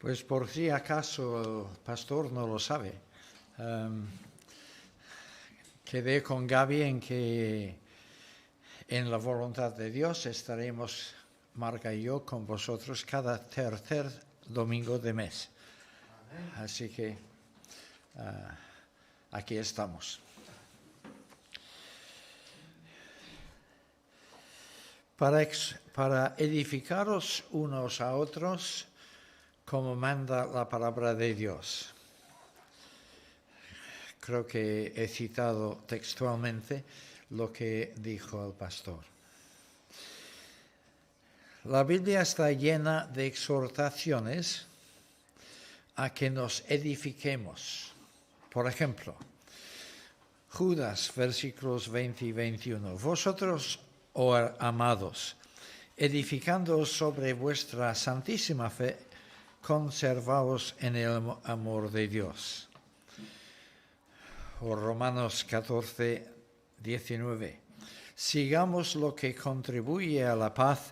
Pues por si acaso el pastor no lo sabe, quedé con Gaby en que en la voluntad de Dios estaremos, Marga y yo, con vosotros cada tercer domingo de mes. Amén. Así que aquí estamos. Para edificaros unos a otros, como manda la palabra de Dios. Creo que he citado textualmente lo que dijo el pastor. La Biblia está llena de exhortaciones a que nos edifiquemos. Por ejemplo, Judas, versículos 20 y 21. Vosotros, oh amados, edificándoos sobre vuestra santísima fe, conservaos en el amor de Dios. O Romanos 14, 19. Sigamos lo que contribuye a la paz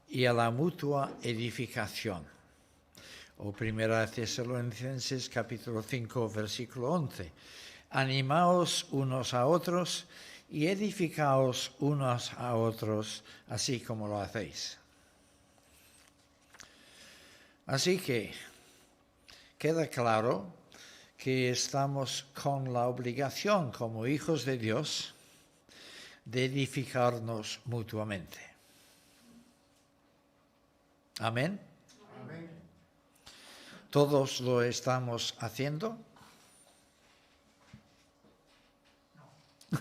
y a la mutua edificación. O Primera Tesalonicenses capítulo 5, versículo 11. Animaos unos a otros y edificaos unos a otros, así como lo hacéis. Así que queda claro que estamos con la obligación como hijos de Dios de edificarnos mutuamente. Amén. Amén. ¿Todos lo estamos haciendo? No.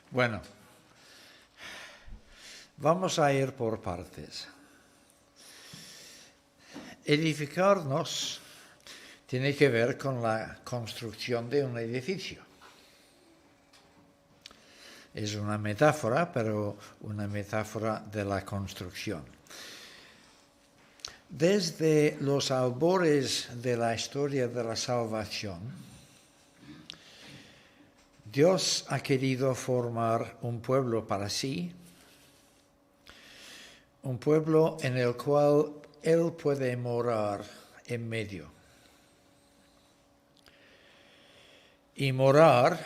Bueno, vamos a ir por partes. Edificarnos tiene que ver con la construcción de un edificio. Es una metáfora, pero una metáfora de la construcción. Desde los albores de la historia de la salvación, Dios ha querido formar un pueblo para sí, un pueblo en el cual Él puede morar en medio. Y morar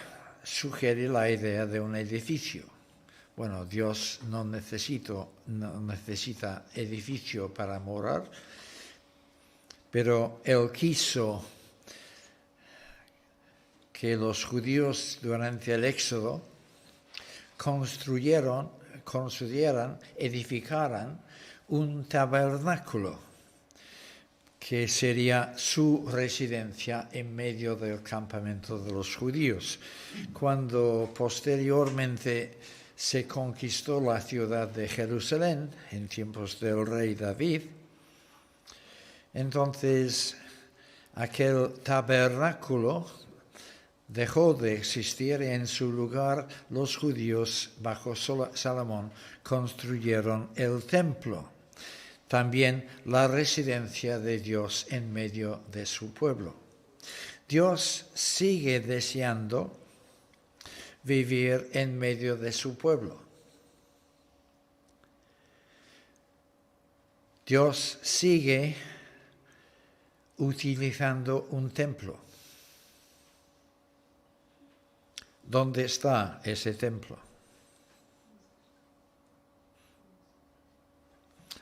sugiere la idea de un edificio. Bueno, Dios no necesita edificio para morar, pero Él quiso que los judíos durante el Éxodo edificaran un tabernáculo que sería su residencia en medio del campamento de los judíos. Cuando posteriormente se conquistó la ciudad de Jerusalén, en tiempos del rey David, entonces aquel tabernáculo dejó de existir y en su lugar los judíos bajo Salomón construyeron el templo. También la residencia de Dios en medio de su pueblo. Dios sigue deseando vivir en medio de su pueblo. Dios sigue utilizando un templo. ¿Dónde está ese templo?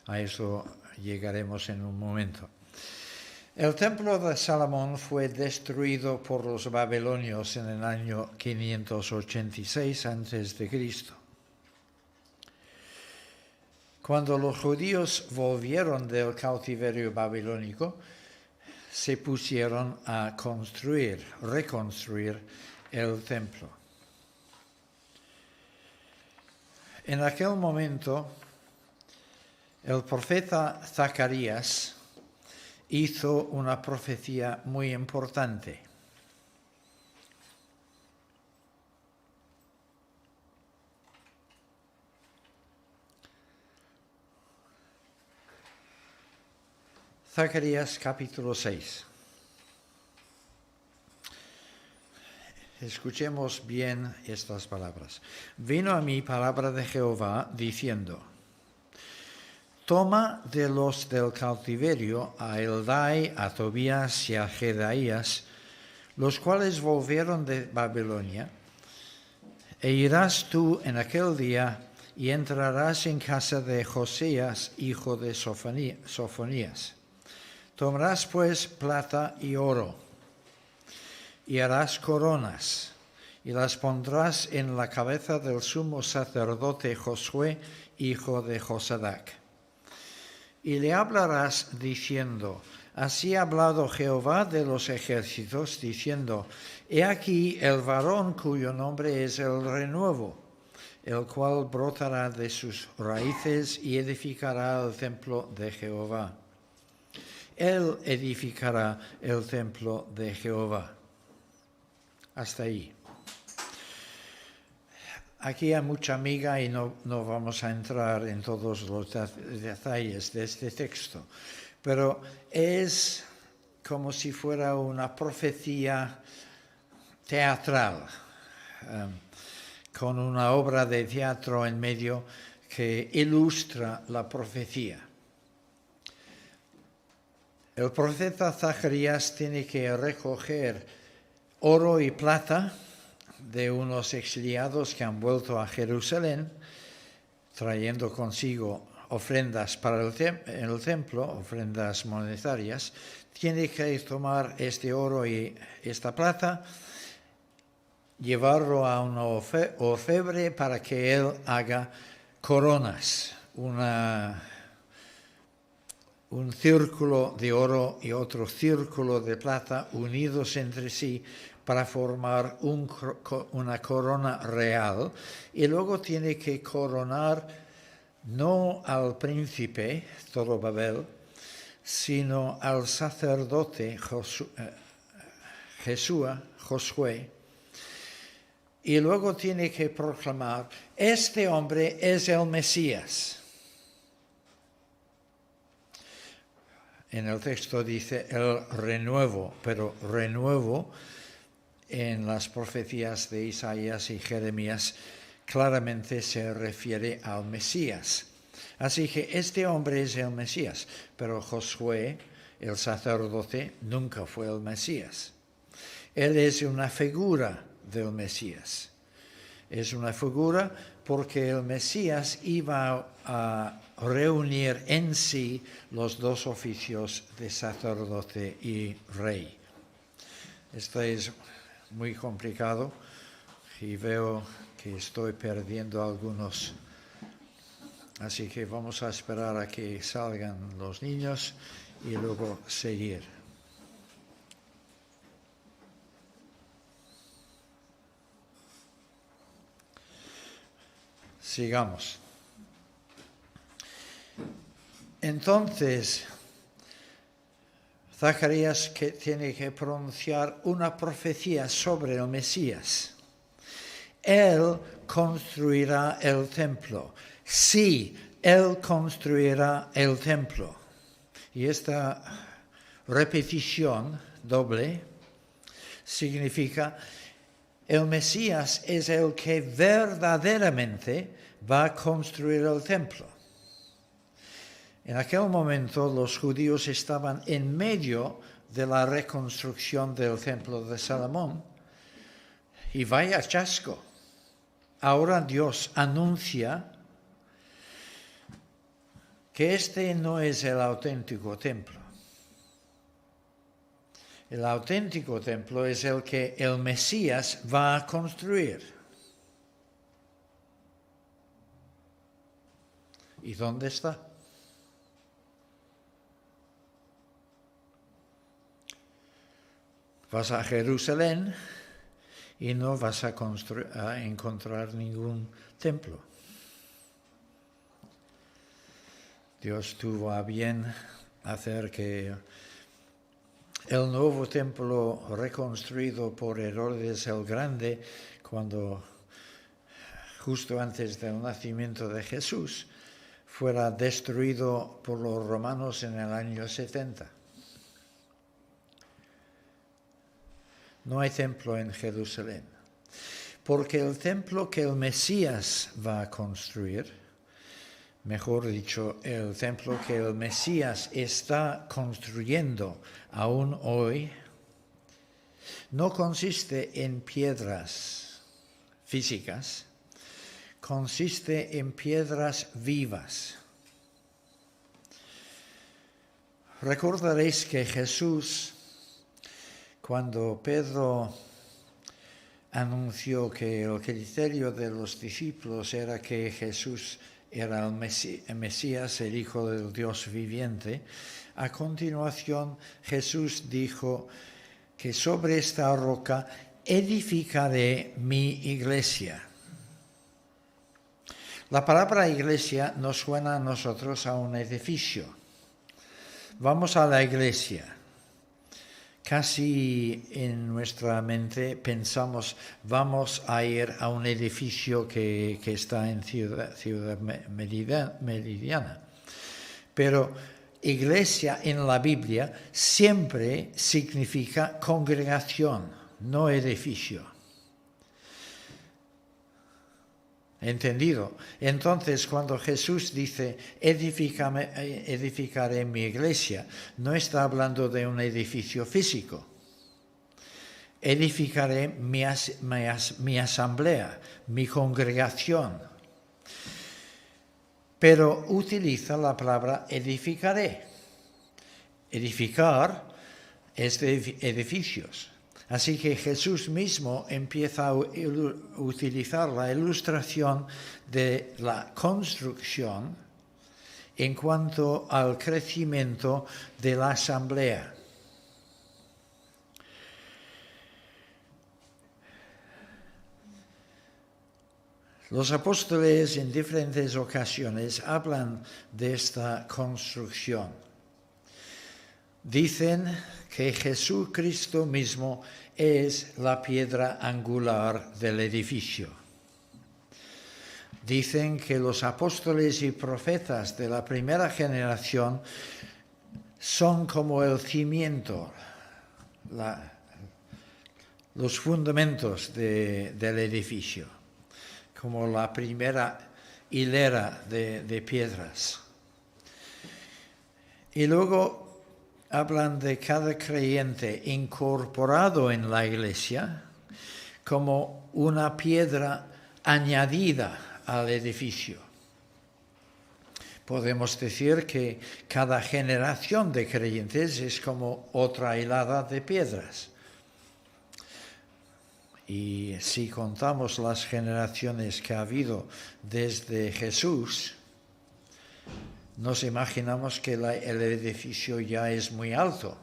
A eso llegaremos en un momento. El templo de Salomón fue destruido por los babilonios en el año 586 a.C. Cuando los judíos volvieron del cautiverio babilónico, se pusieron a reconstruir el templo. En aquel momento, el profeta Zacarías hizo una profecía muy importante. Zacarías capítulo 6. Escuchemos bien estas palabras. Vino a mí palabra de Jehová diciendo: toma de los del cautiverio a Eldai, a Tobías y a Jedaías, los cuales volvieron de Babilonia, e irás tú en aquel día y entrarás en casa de Josías, hijo de Sofonías. Tomarás pues plata y oro, y harás coronas, y las pondrás en la cabeza del sumo sacerdote Josué, hijo de Josadac. Y le hablarás diciendo: así ha hablado Jehová de los ejércitos, diciendo: he aquí el varón cuyo nombre es el renuevo, el cual brotará de sus raíces y edificará el templo de Jehová. Él edificará el templo de Jehová. Hasta ahí. Aquí hay mucha miga y no vamos a entrar en todos los detalles de este texto, pero es como si fuera una profecía teatral, con una obra de teatro en medio que ilustra la profecía. El profeta Zacarías tiene que recoger oro y plata de unos exiliados que han vuelto a Jerusalén, trayendo consigo ofrendas para el templo, ofrendas monetarias. Tiene que tomar este oro y esta plata, llevarlo a un orfebre para que él haga coronas, un círculo de oro y otro círculo de plata unidos entre sí para formar una corona real, y luego tiene que coronar no al príncipe Zorobabel, sino al sacerdote Josué, y luego tiene que proclamar: este hombre es el Mesías. En el texto dice el renuevo, pero renuevo en las profecías de Isaías y Jeremías claramente se refiere al Mesías. Así que este hombre es el Mesías, pero Josué, el sacerdote, nunca fue el Mesías. Él es una figura del Mesías. Es una figura porque el Mesías iba a reunir en sí los dos oficios de sacerdote y rey. Esto es muy complicado y veo que estoy perdiendo algunos. Así que vamos a esperar a que salgan los niños y luego seguir. Sigamos. Entonces, Zacarías tiene que pronunciar una profecía sobre el Mesías. Él construirá el templo. Sí, Él construirá el templo. Y esta repetición doble significa: el Mesías es el que verdaderamente va a construir el templo. En aquel momento los judíos estaban en medio de la reconstrucción del templo de Salomón. Y vaya chasco. Ahora Dios anuncia que este no es el auténtico templo. El auténtico templo es el que el Mesías va a construir. ¿Y dónde está? Vas a Jerusalén y no vas a encontrar ningún templo. Dios tuvo a bien hacer que el nuevo templo reconstruido por Herodes el Grande, justo antes del nacimiento de Jesús, fuera destruido por los romanos en el año 70. No hay templo en Jerusalén, porque el templo que el Mesías va a construir mejor dicho, el templo que el Mesías está construyendo aún hoy, no consiste en piedras físicas, consiste en piedras vivas. Recordaréis que Jesús, cuando Pedro anunció que el criterio de los discípulos era que Jesús era el Mesías, el Hijo del Dios viviente, a continuación Jesús dijo que sobre esta roca edificaré mi iglesia. La palabra iglesia nos suena a nosotros a un edificio. Vamos a la iglesia. Casi en nuestra mente pensamos, vamos a ir a un edificio que está en Ciudad Meridiana. Pero iglesia en la Biblia siempre significa congregación, no edificio. ¿Entendido? Entonces, cuando Jesús dice, edificaré mi iglesia, no está hablando de un edificio físico. Edificaré mi asamblea, mi congregación. Pero utiliza la palabra edificaré. Edificar es de edificios. Así que Jesús mismo empieza a utilizar la ilustración de la construcción en cuanto al crecimiento de la asamblea. Los apóstoles en diferentes ocasiones hablan de esta construcción. Dicen que Jesucristo mismo es la piedra angular del edificio. Dicen que los apóstoles y profetas de la primera generación son como el cimiento, los fundamentos del edificio, como la primera hilera de piedras. Y luego hablan de cada creyente incorporado en la iglesia como una piedra añadida al edificio. Podemos decir que cada generación de creyentes es como otra hilada de piedras. Y si contamos las generaciones que ha habido desde Jesús, nos imaginamos que el edificio ya es muy alto.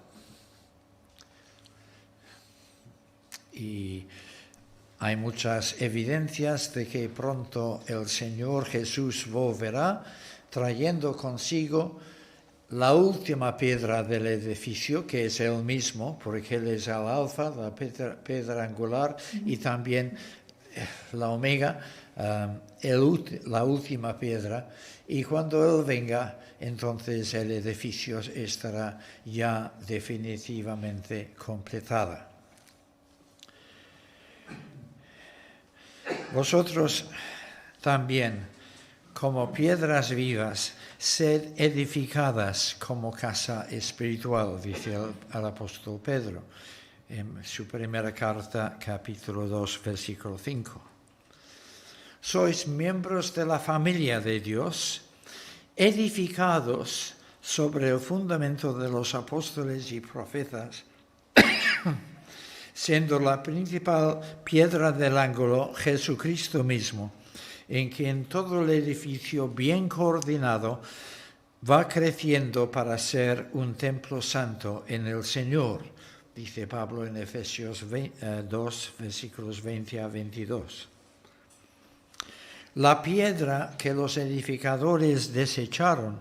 Y hay muchas evidencias de que pronto el Señor Jesús volverá trayendo consigo la última piedra del edificio, que es Él mismo, porque Él es el alfa, la piedra angular, y también la omega, la última piedra. Y cuando Él venga, entonces el edificio estará ya definitivamente completada. Vosotros también, como piedras vivas, sed edificadas como casa espiritual, dice el apóstol Pedro en su primera carta, capítulo 2, versículo 5. Sois miembros de la familia de Dios, edificados sobre el fundamento de los apóstoles y profetas, siendo la principal piedra del ángulo Jesucristo mismo, en quien todo el edificio bien coordinado va creciendo para ser un templo santo en el Señor, dice Pablo en Efesios 2, versículos 20 a 22. La piedra que los edificadores desecharon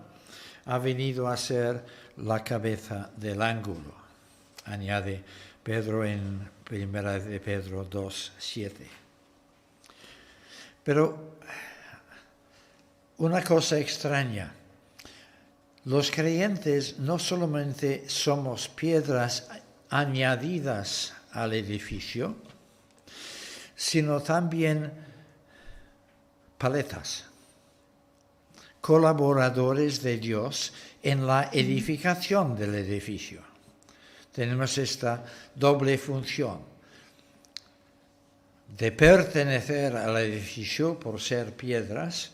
ha venido a ser la cabeza del ángulo, añade Pedro en 1 de Pedro 2, 7. Pero una cosa extraña, los creyentes no solamente somos piedras añadidas al edificio, sino también paletas, colaboradores de Dios en la edificación del edificio. Tenemos esta doble función de pertenecer al edificio por ser piedras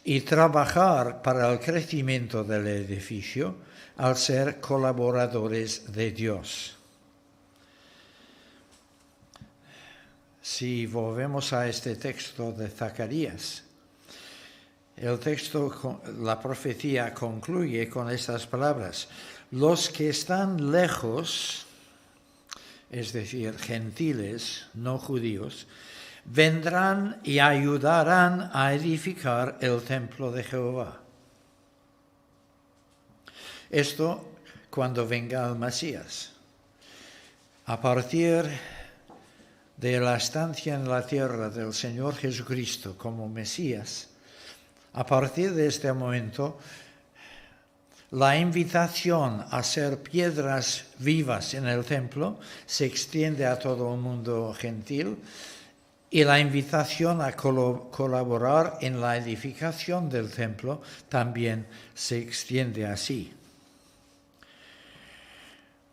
y trabajar para el crecimiento del edificio al ser colaboradores de Dios. Si volvemos a este texto de Zacarías, la profecía concluye con estas palabras: los que están lejos, es decir, gentiles, no judíos, vendrán y ayudarán a edificar el templo de Jehová. Esto cuando venga el Mesías. A partir de la estancia en la tierra del Señor Jesucristo como Mesías, a partir de este momento, la invitación a ser piedras vivas en el templo se extiende a todo el mundo gentil, y la invitación a colaborar en la edificación del templo también se extiende así.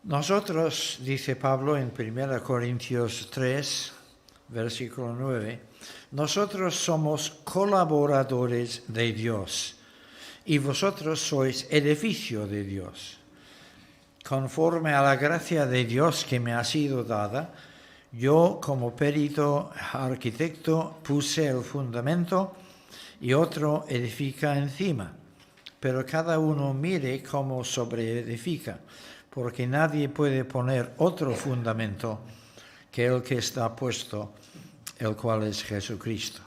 Nosotros, dice Pablo en 1 Corintios 3, versículo 9, nosotros somos colaboradores de Dios y vosotros sois edificio de Dios. Conforme a la gracia de Dios que me ha sido dada, yo como perito arquitecto puse el fundamento y otro edifica encima, pero cada uno mire cómo sobreedifica, porque nadie puede poner otro fundamento que el que está puesto, el cual es Jesucristo.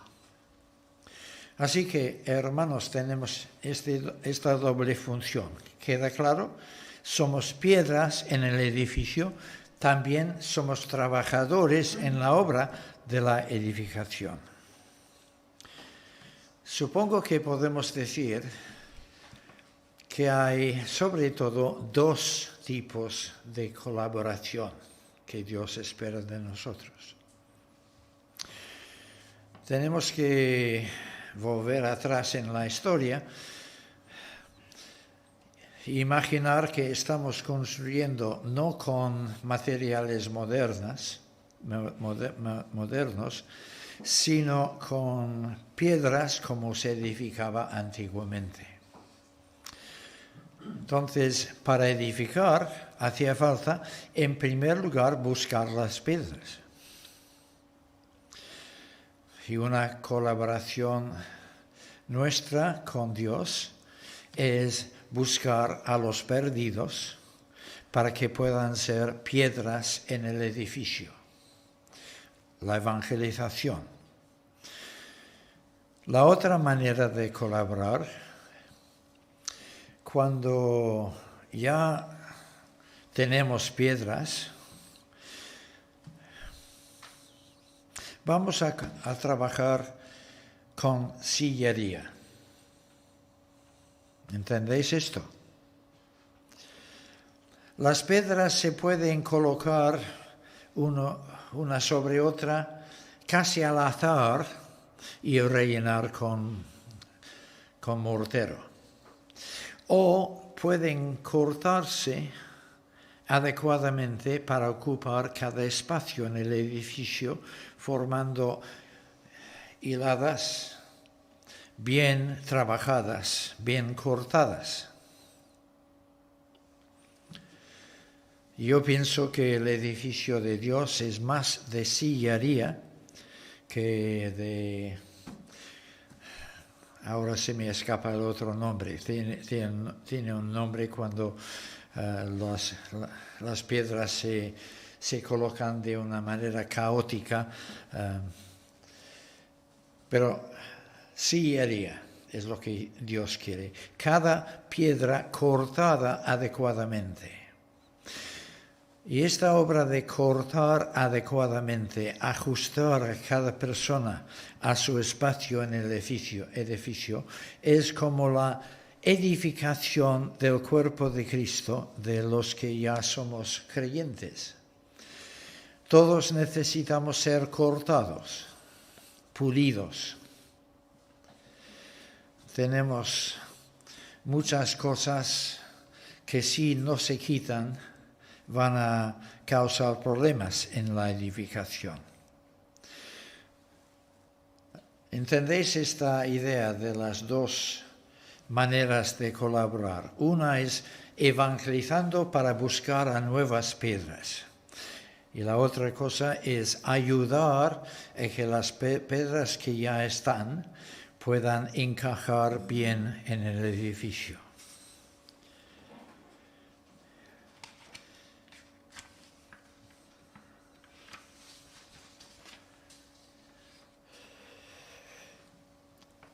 Así que, hermanos, tenemos esta doble función. ¿Queda claro? Somos piedras en el edificio, también somos trabajadores en la obra de la edificación. Supongo que podemos decir que hay sobre todo dos tipos de colaboración que Dios espera de nosotros. Tenemos que volver atrás en la historia, imaginar que estamos construyendo no con materiales modernos, sino con piedras como se edificaba antiguamente. Entonces, para edificar hacía falta, en primer lugar, buscar las piedras. Y una colaboración nuestra con Dios es buscar a los perdidos para que puedan ser piedras en el edificio. La evangelización. La otra manera de colaborar, cuando ya tenemos piedras, vamos a trabajar con sillería. ¿Entendéis esto? Las piedras se pueden colocar una sobre otra casi al azar y rellenar con mortero. O pueden cortarse adecuadamente para ocupar cada espacio en el edificio, formando hiladas bien trabajadas, bien cortadas. Yo pienso que el edificio de Dios es más de sillería que de... Ahora se me escapa el otro nombre. Tiene un nombre cuando las piedras se colocan de una manera caótica, pero sillería es lo que Dios quiere. Cada piedra cortada adecuadamente. Y esta obra de cortar adecuadamente, ajustar a cada persona a su espacio en el edificio, es como la edificación del cuerpo de Cristo, de los que ya somos creyentes. Todos necesitamos ser cortados, pulidos. tenemos muchas cosas que si no se quitan van a causar problemas en la edificación. ¿Entendéis esta idea de las dos maneras de colaborar? Una es evangelizando para buscar a nuevas piedras. Y la otra cosa es ayudar a que las piedras que ya están puedan encajar bien en el edificio.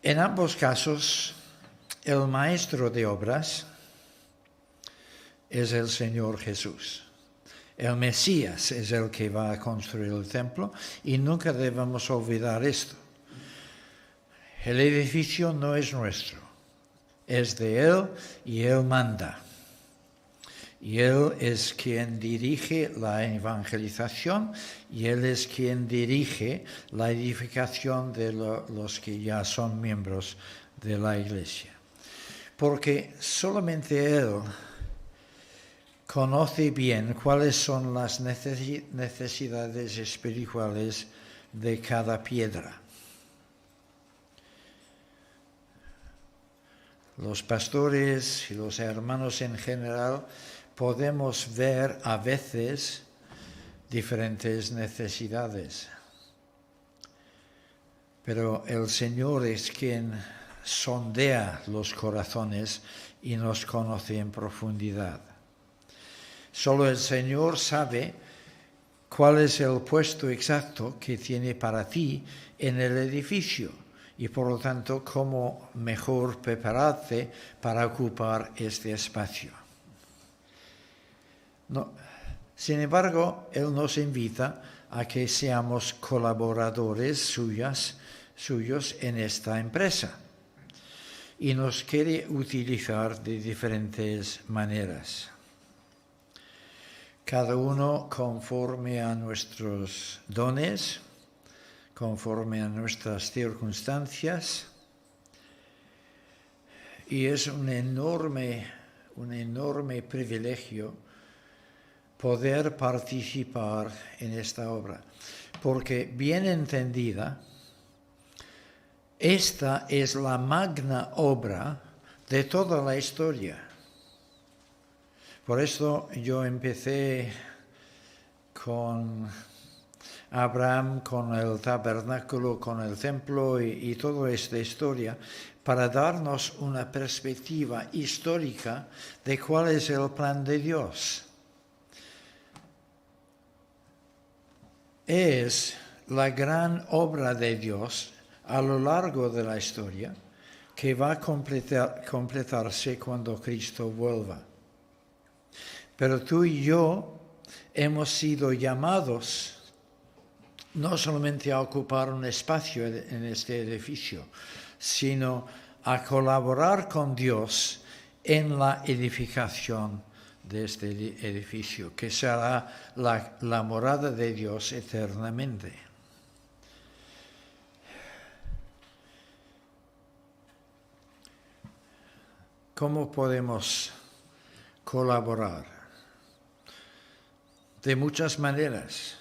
En ambos casos, el maestro de obras es el Señor Jesús. El Mesías es el que va a construir el templo y nunca debemos olvidar esto. El edificio no es nuestro, es de Él y Él manda. Y Él es quien dirige la evangelización y Él es quien dirige la edificación de los que ya son miembros de la Iglesia. Porque solamente Él conoce bien cuáles son las necesidades espirituales de cada piedra. Los pastores y los hermanos en general podemos ver a veces diferentes necesidades, pero el Señor es quien sondea los corazones y nos conoce en profundidad. Solo el Señor sabe cuál es el puesto exacto que tiene para ti en el edificio y por lo tanto cómo mejor prepararte para ocupar este espacio. No, sin embargo, Él nos invita a que seamos colaboradores suyos en esta empresa y nos quiere utilizar de diferentes maneras. Cada uno conforme a nuestros dones, conforme a nuestras circunstancias, y es un enorme privilegio poder participar en esta obra, porque bien entendida, esta es la magna obra de toda la historia. Por eso yo empecé con Abraham, con el tabernáculo, con el templo y toda esta historia, para darnos una perspectiva histórica de cuál es el plan de Dios. Es la gran obra de Dios a lo largo de la historia que va a completarse cuando Cristo vuelva. Pero tú y yo hemos sido llamados no solamente a ocupar un espacio en este edificio, sino a colaborar con Dios en la edificación de este edificio, que será la morada de Dios eternamente. ¿Cómo podemos colaborar? De muchas maneras.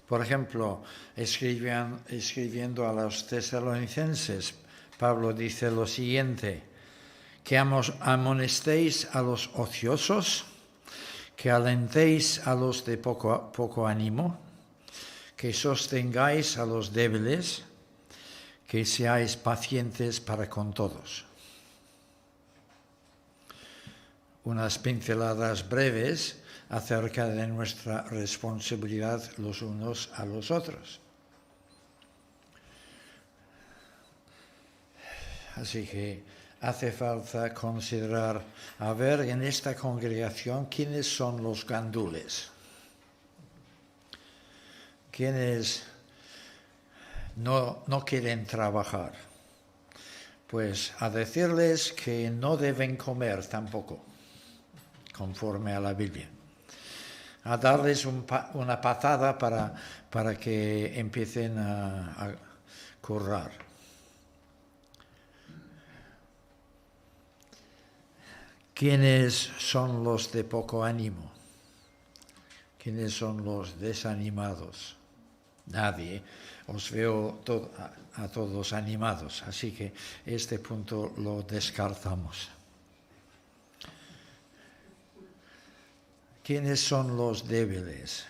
Por ejemplo, escribiendo a los tesalonicenses, Pablo dice lo siguiente: que amonestéis a los ociosos, que alentéis a los de poco ánimo, que sostengáis a los débiles, que seáis pacientes para con todos. Unas pinceladas breves acerca de nuestra responsabilidad los unos a los otros. Así que hace falta considerar, a ver, en esta congregación, ¿quiénes son los gandules? ¿Quiénes no quieren trabajar? Pues a decirles que no deben comer tampoco, conforme a la Biblia. A darles una patada para que empiecen a currar. ¿Quiénes son los de poco ánimo? ¿Quiénes son los desanimados? Nadie. Os veo a todos animados, así que este punto lo descartamos. ¿Quiénes son los débiles?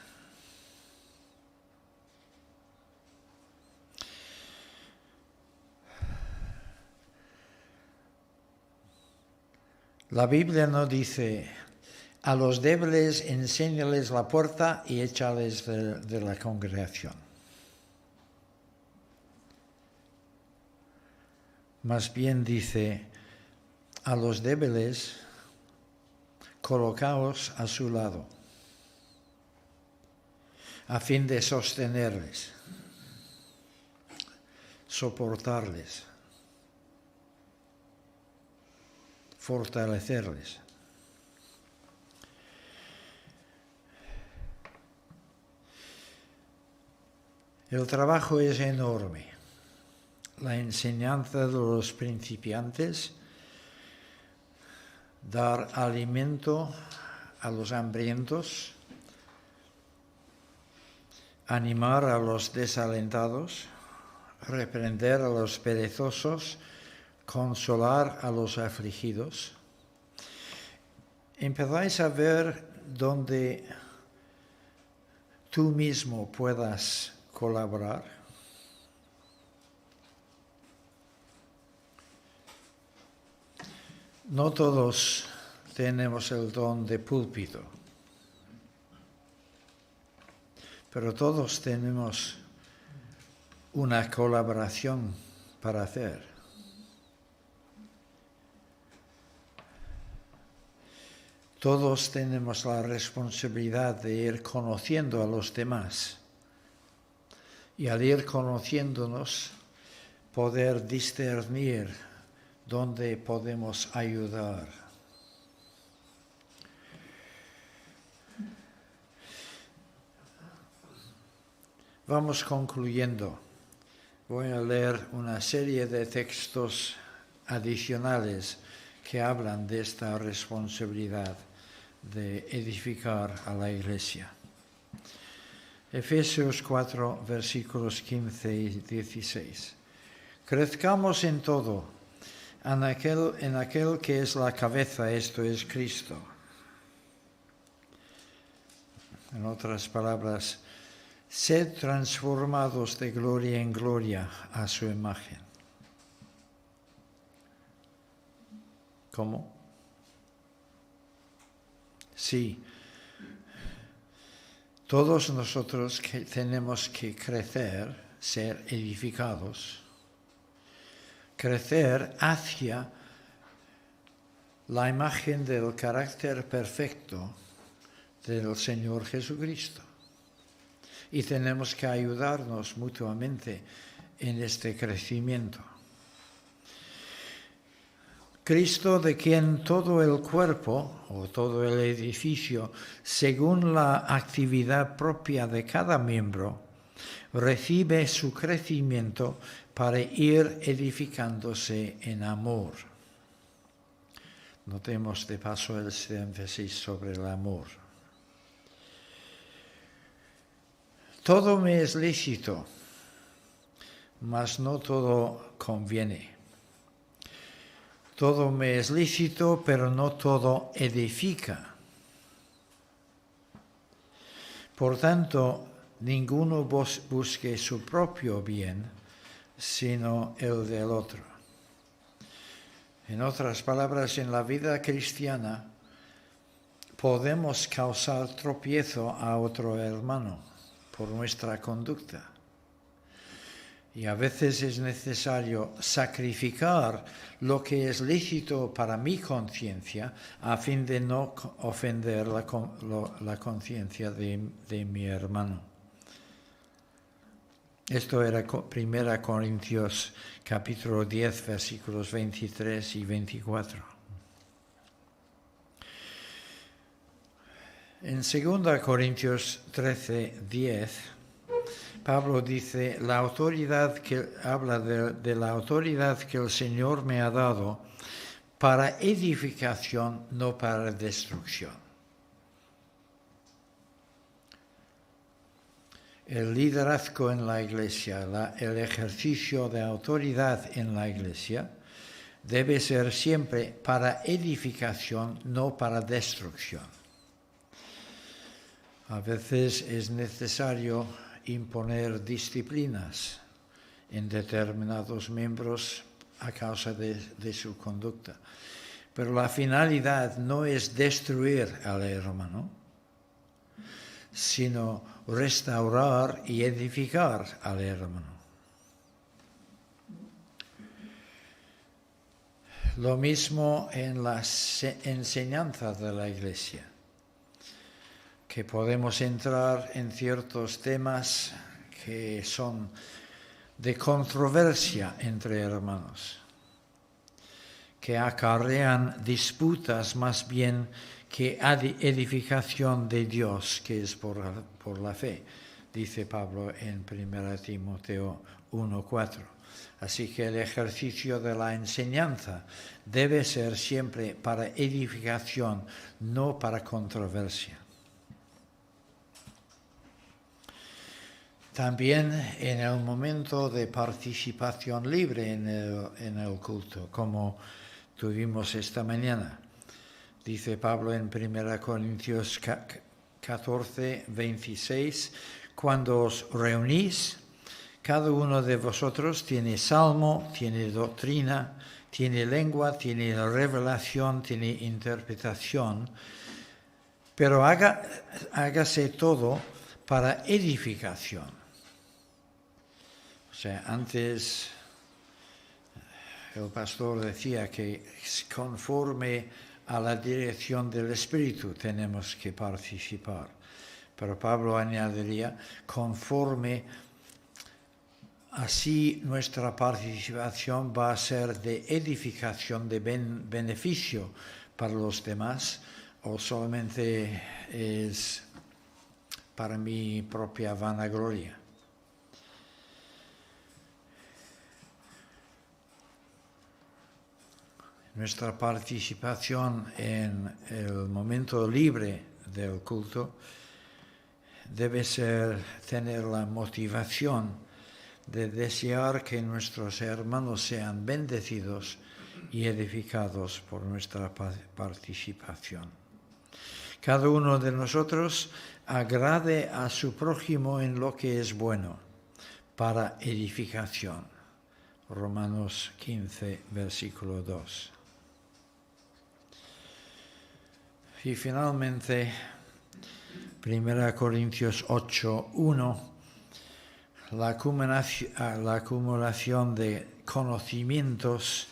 La Biblia no dice, a los débiles enséñales la puerta y échales de la congregación. Más bien dice, a los débiles colocaos a su lado, a fin de sostenerles, soportarles, fortalecerles. El trabajo es enorme. La enseñanza de los principiantes, dar alimento a los hambrientos, animar a los desalentados, reprender a los perezosos, consolar a los afligidos. Empezáis a ver dónde tú mismo puedas colaborar. No todos tenemos el don de púlpito, pero todos tenemos una colaboración para hacer. Todos tenemos la responsabilidad de ir conociendo a los demás y al ir conociéndonos poder discernir dónde podemos ayudar. Vamos concluyendo. Voy a leer una serie de textos adicionales que hablan de esta responsabilidad de edificar a la iglesia. Efesios 4, versículos 15 y 16. Crezcamos en todo, en aquel que es la cabeza, esto es Cristo. En otras palabras, sed transformados de gloria en gloria a su imagen. ¿Cómo? Sí. Todos nosotros que tenemos que crecer, ser edificados, crecer hacia la imagen del carácter perfecto del Señor Jesucristo. Y tenemos que ayudarnos mutuamente en este crecimiento. Cristo, de quien todo el cuerpo o todo el edificio, según la actividad propia de cada miembro, recibe su crecimiento para ir edificándose en amor. Notemos de paso el énfasis sobre el amor. Todo me es lícito, mas no todo conviene. Todo me es lícito, pero no todo edifica. Por tanto, ninguno busque su propio bien, sino el del otro. En otras palabras, en la vida cristiana podemos causar tropiezo a otro hermano por nuestra conducta. Y a veces es necesario sacrificar lo que es lícito para mi conciencia a fin de no ofender la conciencia de mi hermano. Esto era 1 Corintios capítulo 10, versículos 23 y 24. En 2 Corintios 13, 10, Pablo dice, habla de la autoridad que el Señor me ha dado para edificación, no para destrucción. El liderazgo en la Iglesia, el ejercicio de autoridad en la Iglesia, debe ser siempre para edificación, no para destrucción. A veces es necesario imponer disciplinas en determinados miembros a causa de su conducta. Pero la finalidad no es destruir al hermano, sino restaurar y edificar al hermano. Lo mismo en la enseñanza de la Iglesia, que podemos entrar en ciertos temas que son de controversia entre hermanos, que acarrean disputas más bien que edificación de Dios, que es por la fe, dice Pablo en 1 Timoteo 1:4. Así que el ejercicio de la enseñanza debe ser siempre para edificación, no para controversia. También en el momento de participación libre en el culto, como tuvimos esta mañana. Dice Pablo en 1 Corintios 14:26, cuando os reunís, cada uno de vosotros tiene salmo, tiene doctrina, tiene lengua, tiene revelación, tiene interpretación, pero hágase todo para edificación. O sea, antes el pastor decía que conforme a la dirección del Espíritu tenemos que participar. Pero Pablo añadiría, conforme así nuestra participación va a ser de edificación, de beneficio para los demás, o solamente es para mi propia vanagloria. Nuestra participación en el momento libre del culto debe tener la motivación de desear que nuestros hermanos sean bendecidos y edificados por nuestra participación. Cada uno de nosotros agrade a su prójimo en lo que es bueno, para edificación. Romanos 15, versículo 2. Y finalmente, 1 Corintios 8:1, la acumulación de conocimientos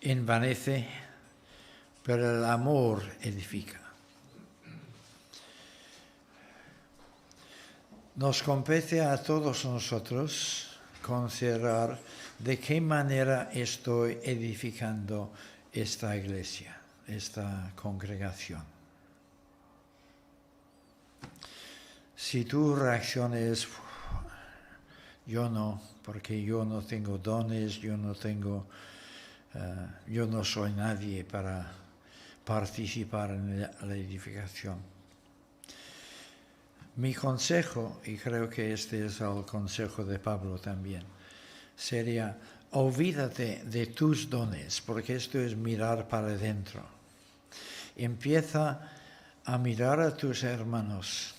envanece, pero el amor edifica. Nos compete a todos nosotros considerar de qué manera estoy edificando esta iglesia, esta congregación. Si tu reacción es, yo no, porque yo no tengo dones, yo no soy nadie para participar en la edificación. Mi consejo, y creo que este es el consejo de Pablo también, sería, olvídate de tus dones, porque esto es mirar para adentro. Empieza a mirar a tus hermanos.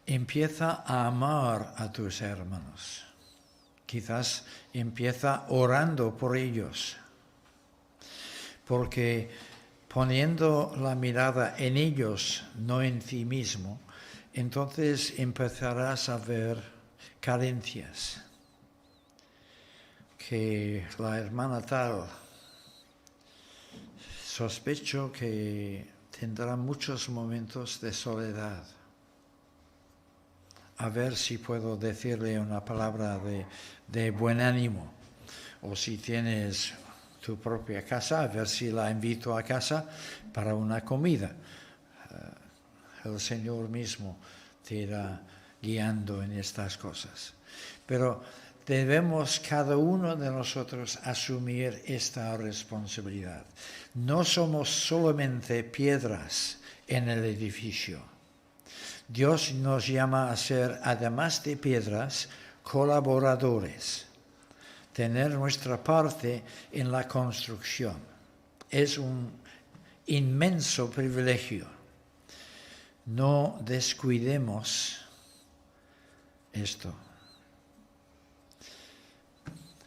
Empieza a amar a tus hermanos. Quizás empieza orando por ellos. Porque poniendo la mirada en ellos, no en ti mismo, entonces empezarás a ver carencias. Que la hermana tal, sospecho que tendrá muchos momentos de soledad. A ver si puedo decirle una palabra de buen ánimo. O si tienes tu propia casa, a ver si la invito a casa para una comida. El Señor mismo te irá guiando en estas cosas. Pero debemos cada uno de nosotros asumir esta responsabilidad. No somos solamente piedras en el edificio. Dios nos llama a ser, además de piedras, colaboradores. Tener nuestra parte en la construcción. Es un inmenso privilegio. No descuidemos esto.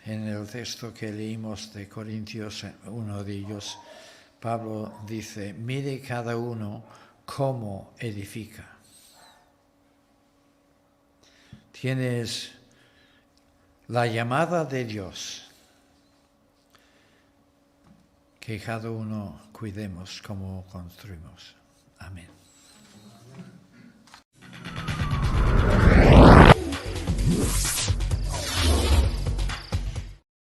En el texto que leímos de Corintios, uno de ellos, Pablo dice, mire cada uno cómo edifica. Tienes la llamada de Dios, que cada uno cuidemos cómo construimos. Amén.